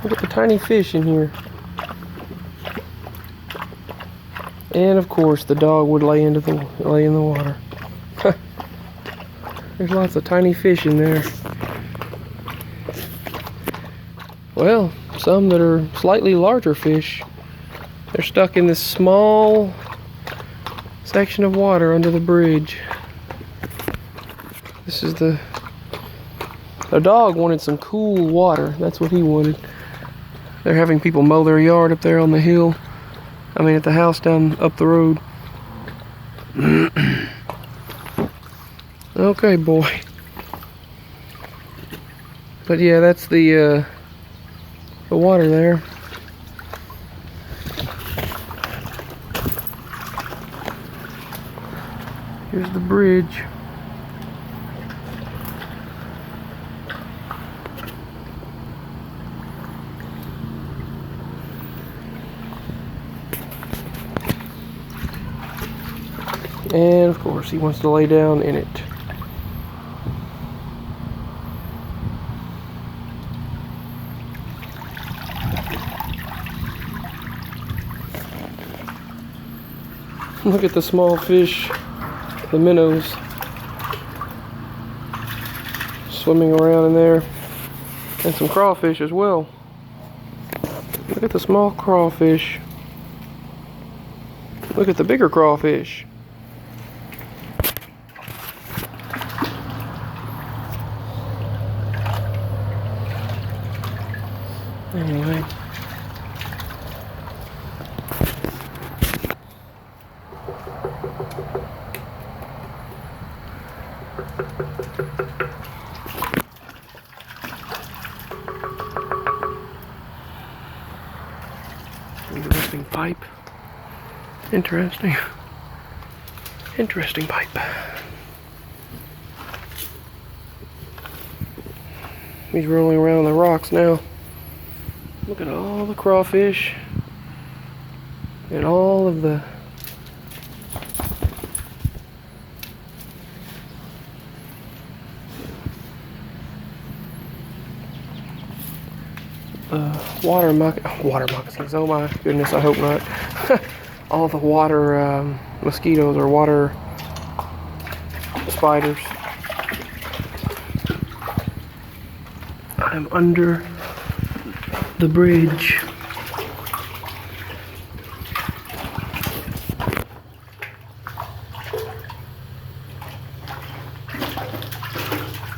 Look at the tiny fish in here. And of course, the dog would lay in the water. There's lots of tiny fish in there. Well, some that are slightly larger fish. They're stuck in this small section of water under the bridge. This is the dog wanted some cool water. That's what he wanted. They're having people mow their yard up there on the hill. I mean, at the house down up the road. Okay, boy. But yeah, that's the water there. Here's the bridge. And of course, he wants to lay down in it. Look at the small fish, the minnows, swimming around in there, and some crawfish as well. Look at the small crawfish. Look at the bigger crawfish. Anyway. Interesting pipe. Interesting pipe. He's rolling around on the rocks now. Look at all the crawfish and all of the water moccasins. Oh my goodness, I hope not. All the water mosquitoes or water spiders. I'm under the bridge.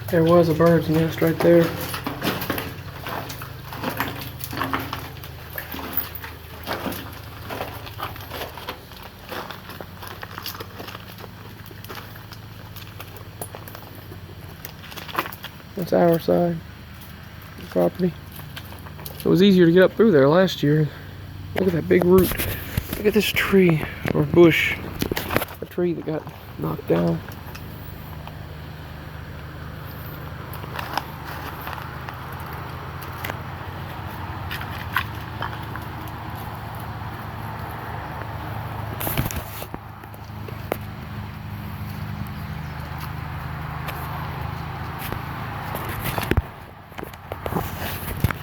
There was a bird's nest right there. That's our side of the property. It was easier to get up through there last year. Look at that big root. Look at this tree or bush. A tree that got knocked down.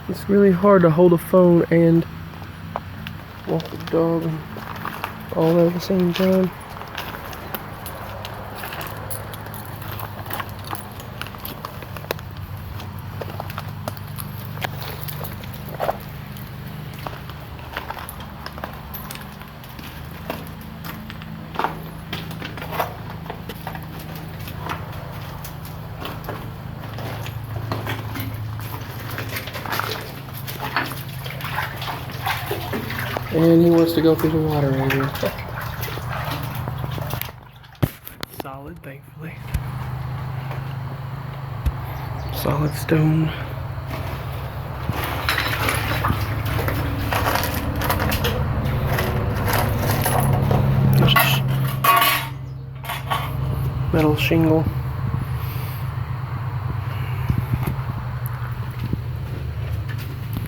It's really hard to hold a phone and walk the dog and all that at the same time. And he wants to go through the water area. Solid, thankfully. Solid stone. Metal shingle.